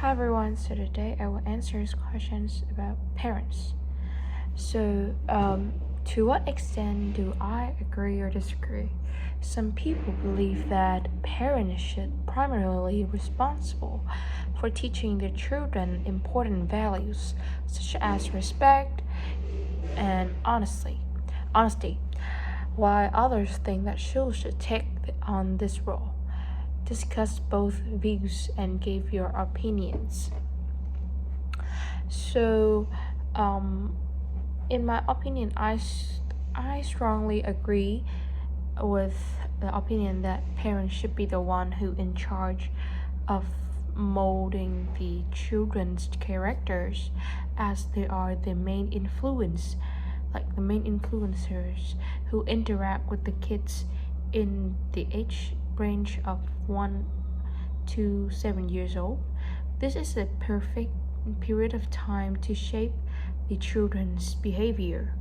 Hi everyone, so today I will answer questions about parents. To what extent do I agree or disagree? Some people believe that parents should primarily be responsible for teaching their children important values such as respect and honesty, while others think that schools should take on this role. Discuss both views and give your opinions. So, um, in my opinion, I strongly agree with the opinion that parents should be the one who in charge of molding the children's characters, as they are the main influence, like the main influencers who interact with the kids in the age range of 1 to 7 years old. This is a perfect period of time to shape the children's behavior.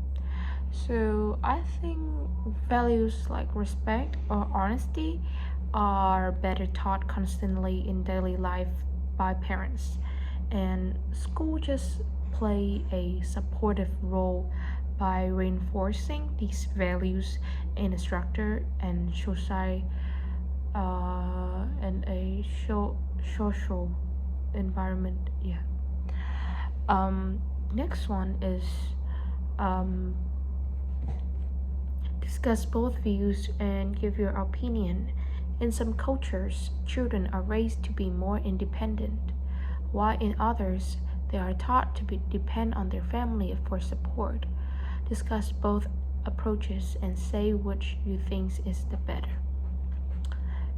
So I think values like respect or honesty are better taught constantly in daily life by parents, and school just play a supportive role by reinforcing these values in a structure and society and a social environment. Yeah. Um, Next one is um, discuss both views and give your opinion. In some cultures, children are raised to be more independent, while in others, they are taught to depend on their family for support. Discuss both approaches and say which you think is the better.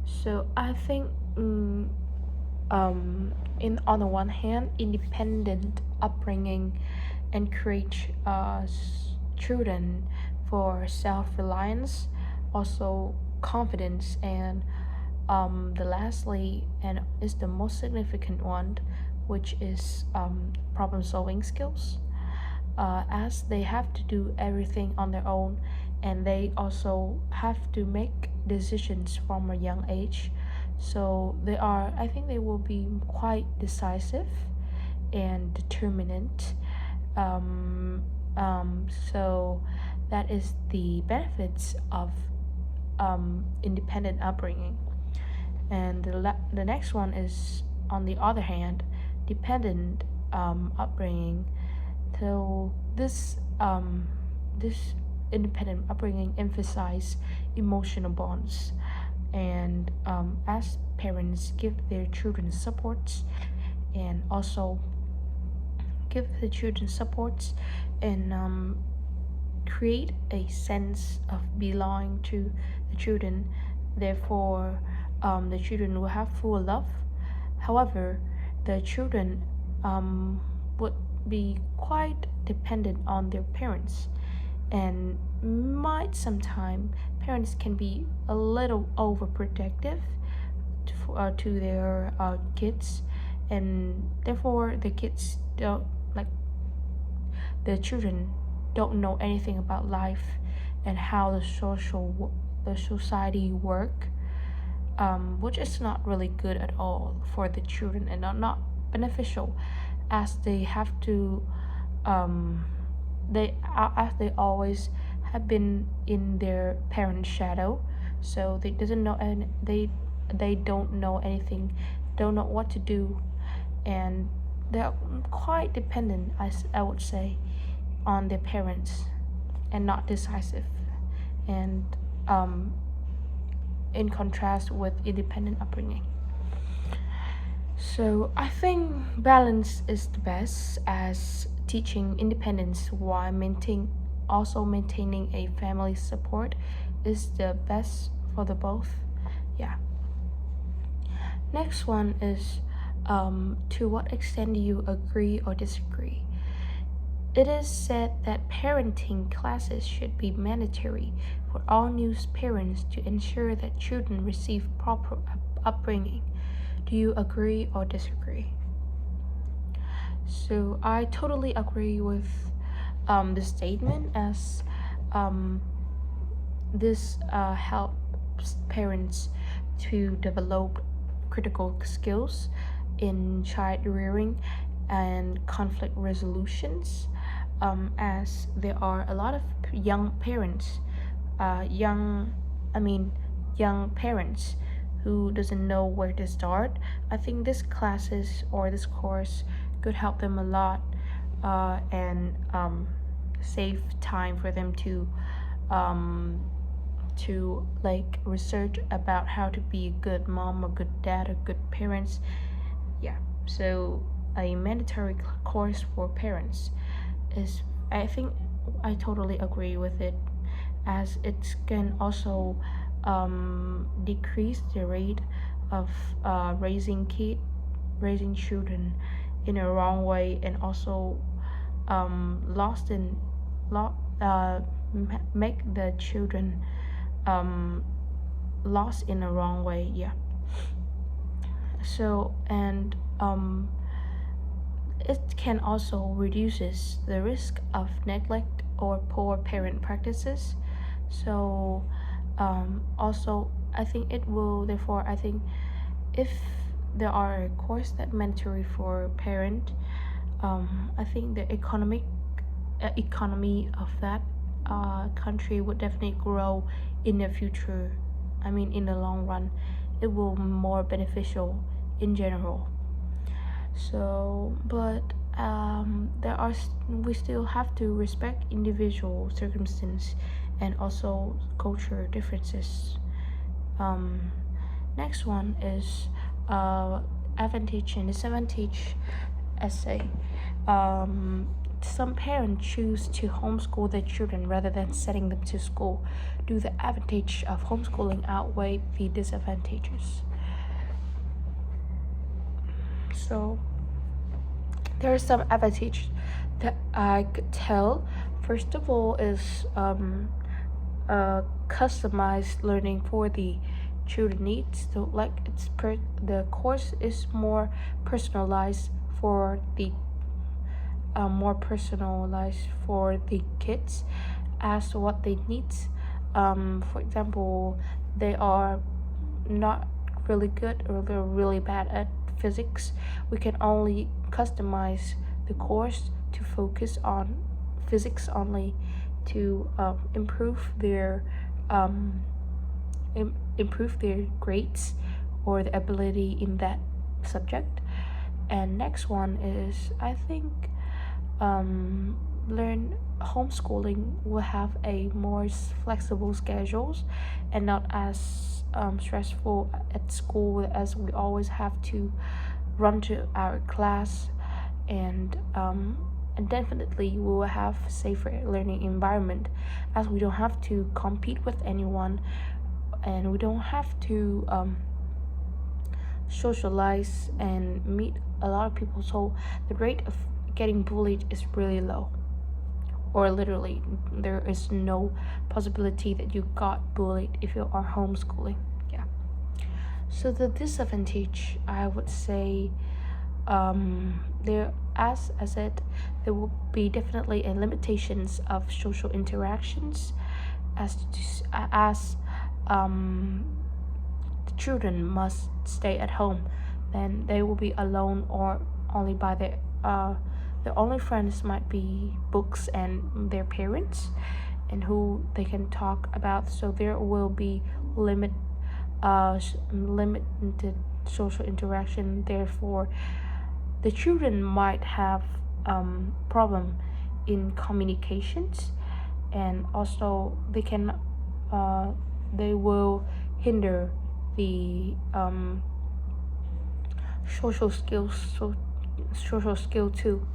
So I think in on the one hand, independent upbringing encourage children for self-reliance, also confidence, and the lastly and is the most significant one, which is problem-solving skills. As they have to do everything on their own, and they also have to make decisions from a young age. So I think they will be quite decisive and determinant. Um, so that is the benefits of independent upbringing. And the next one is, on the other hand, dependent upbringing. So this independent upbringing emphasize emotional bonds, and as parents give their children supports, and also give the children supports, and create a sense of belonging to the children. Therefore, the children will have full love. However, the children would be quite dependent on their parents, and might sometimes parents can be a little overprotective to their kids, and therefore the children don't know anything about life and how the society work, which is not really good at all for the children, and not beneficial, as they have to as they always have been in their parents' shadow, so they doesn't know, and they don't know anything, don't know what to do, and they're quite dependent, I would say, on their parents, and not decisive, and in contrast with independent upbringing. So I think balance is the best, as teaching independence while maintaining a family support is the best for the both. Yeah. Next one is, to what extent do you agree or disagree? It is said that parenting classes should be mandatory for all new parents to ensure that children receive proper upbringing. Do you agree or disagree? So I totally agree with the statement, as this helps parents to develop critical skills, in child rearing and conflict resolutions, as there are a lot of young parents, young, I mean, young parents who doesn't know where to start. I think this classes or this course could help them a lot, and save time for them um, to like research about how to be a good mom or good dad or good parents. Yeah, so a mandatory course for parents is, I think, I totally agree with it, as it can also decrease the rate of raising children in a wrong way, and also lost in lo- make the children um, lost in a wrong way. Yeah. So and it can also reduces the risk of neglect or poor parent practices. So also I think it will, therefore I think if there are a course that mandatory for parent, I think the economy of that country would definitely grow in the future. I mean, in the long run, it will be more beneficial in general. So, but we still have to respect individual circumstance and also culture differences. Um, Next one is advantage and disadvantage essay. Some parents choose to homeschool their children rather than sending them to school. Do the advantage of homeschooling outweigh the disadvantages? So there are some advantages that I could tell. First of all is customized learning for the children needs. So like the course is more personalized for the kids as to what they need. For example, they are not really good or they're really bad at physics. We can only customize the course to focus on physics only, to um, improve their grades or the ability in that subject. And next one is, I think, learn homeschooling will have a more flexible schedules and not as stressful at school, as we always have to run to our class, and definitely we will have safer learning environment, as we don't have to compete with anyone, and we don't have to socialize and meet a lot of people, so the rate of getting bullied is really low, or literally there is no possibility that you got bullied if you are homeschooling. Yeah. So the disadvantage, I would say, there, as I said, there will be definitely a limitations of social interactions, as the children must stay at home, then they will be alone or only by their only friends might be books and their parents, and who they can talk about. So there will be limited social interaction. Therefore, the children might have problem in communications, and also they will hinder the social skills, social skill too.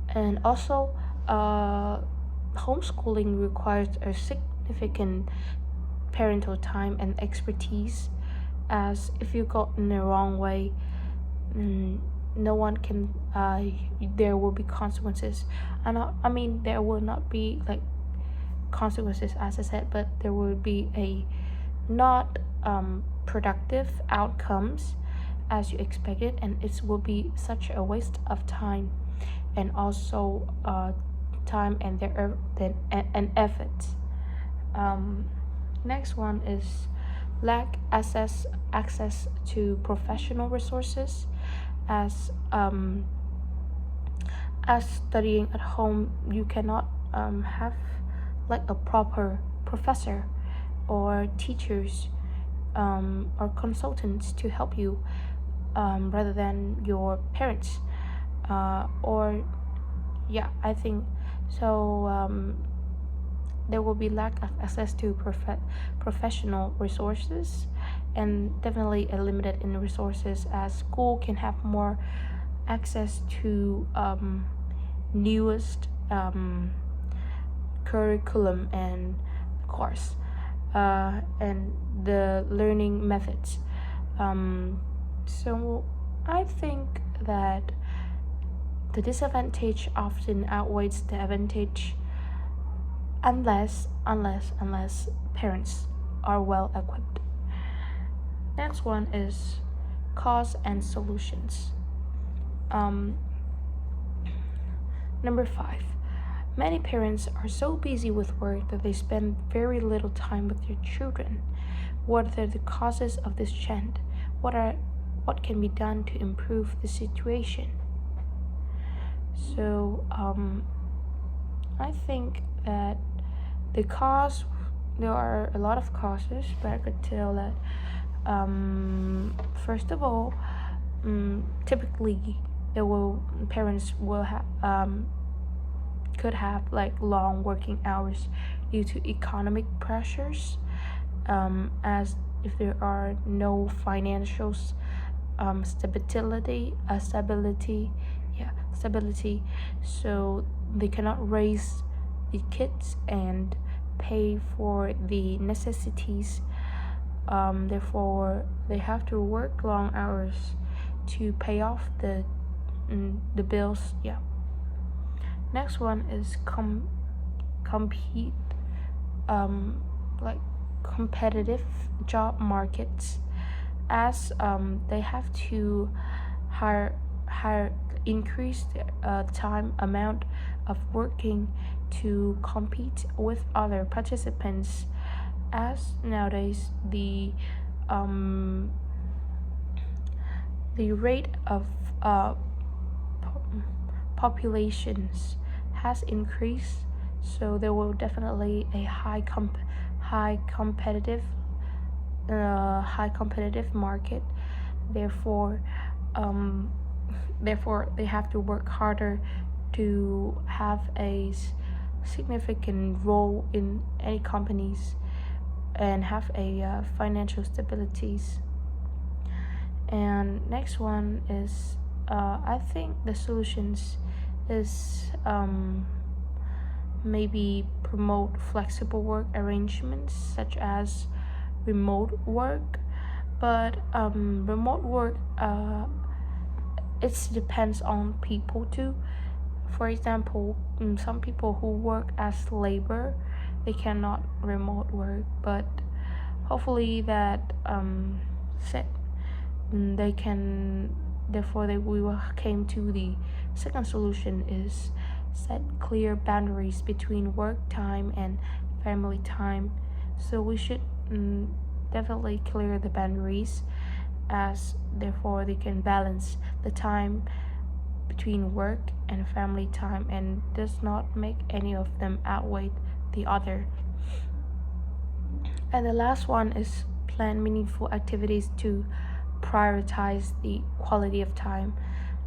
And also, homeschooling requires a significant parental time and expertise, as if you go in the wrong way, no one can there will be consequences. I mean, there will not be like consequences as I said, but there will be a not productive outcomes as you expected, and it will be such a waste of time, and also time and and effort. Next one is lack access to professional resources, as studying at home you cannot have like a proper professor or teachers or consultants to help you rather than your parents or yeah, I think so. There will be lack of access to professional resources and definitely a limited in resources as school can have more access to newest curriculum and course and the learning methods. So I think that the disadvantage often outweighs the advantage unless parents are well equipped. Next one is cause and solutions. Um, Number 5. Many parents are so busy with work that they spend very little time with their children. What are the causes of this trend? What can be done to improve the situation? So I think that there are a lot of causes, but I could tell that first of all, typically parents will have could have like long working hours due to economic pressures, as if there are no financial stability, so they cannot raise the kids and pay for the necessities. Therefore, they have to work long hours to pay off the bills. Yeah. Next one is compete like competitive job markets, as they have to hire increase the time amount of working to compete with other participants, as nowadays the rate of populations has increased, so there will definitely a high competitive market. Therefore they have to work harder to have a significant role in any companies and have a financial stabilities. And next one is I think the solutions is maybe promote flexible work arrangements such as remote work, but remote work it depends on people too. For example, some people who work as labor, they cannot remote work, but hopefully that they can. Therefore, we will came to the second solution is set clear boundaries between work time and family time. So we should definitely clear the boundaries, as therefore they can balance the time between work and family time and does not make any of them outweigh the other. And the last one is plan meaningful activities to prioritize the quality of time.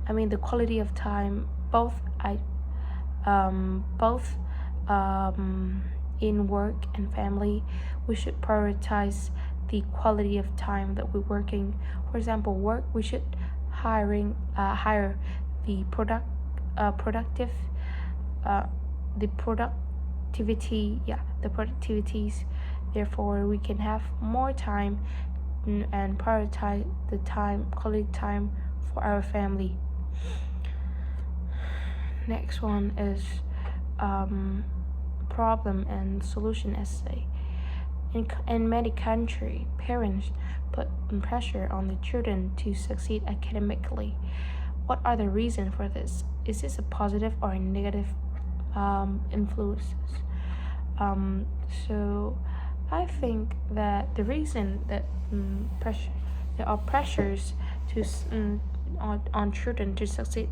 I mean the quality of time both in work and family. We should prioritize the quality of time that we're working. For example, work, we should hire the productivities, the productivities. Therefore we can have more time and prioritize the quality time for our family. Next one is problem and solution essay. In many countries, parents put pressure on the children to succeed academically. What are the reasons for this? Is this a positive or a negative influences? So I think that the reason that there are pressures to on children to succeed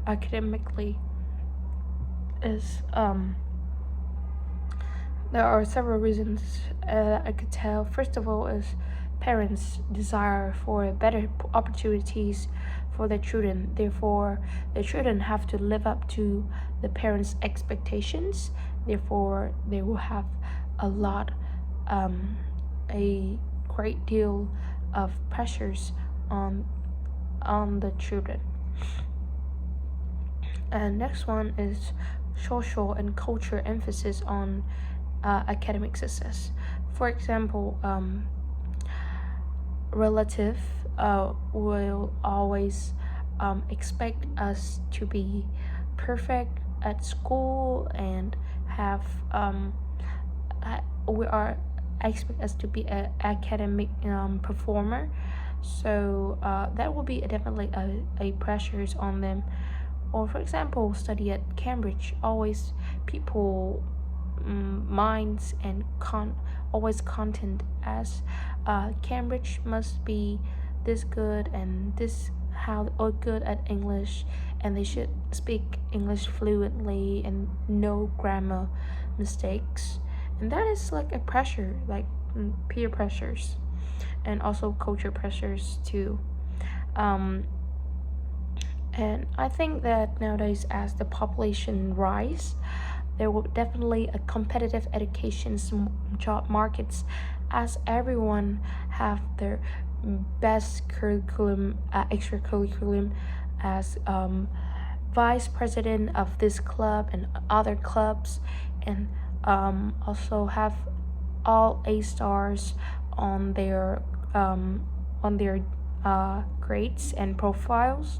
academically is there are several reasons I could tell. First of all, is parents' desire for better opportunities for their children. Therefore, the children have to live up to the parents' expectations. Therefore, they will have a lot, a great deal of pressures on the children. And next one is social and culture emphasis on academic success. For example, relative will always expect us to be perfect at school and have we are expect us to be an academic performer. So that will be definitely a pressures on them. Or for example, study at Cambridge, always people minds and always content as Cambridge must be this good and this how or good at English, and they should speak English fluently and no grammar mistakes. And that is like a pressure, like peer pressures, and also culture pressures too. And I think that nowadays, as the population rise, there will definitely a competitive education job markets, as everyone have their best curriculum, extracurriculum, as vice president of this club and other clubs, and also have all A stars on their grades and profiles,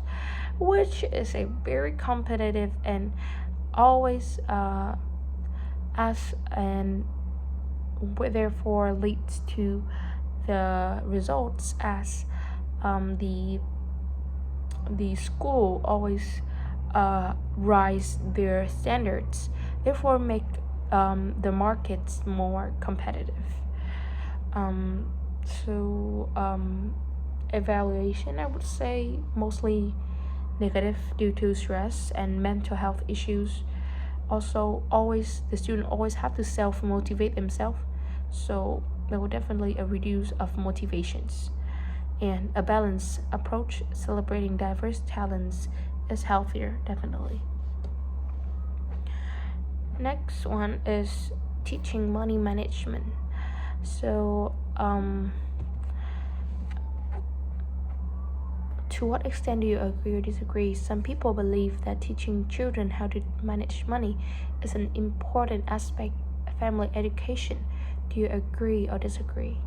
which is a very competitive and always as and therefore leads to the results as the school always rise their standards, therefore make the markets more competitive. So evaluation, I would say mostly negative due to stress and mental health issues. Also, always the student always have to self motivate themselves, so there will definitely a reduce of motivations. And a balanced approach celebrating diverse talents is healthier, definitely. Next one is teaching money management. So to what extent do you agree or disagree? Some people believe that teaching children how to manage money is an important aspect of family education. Do you agree or disagree?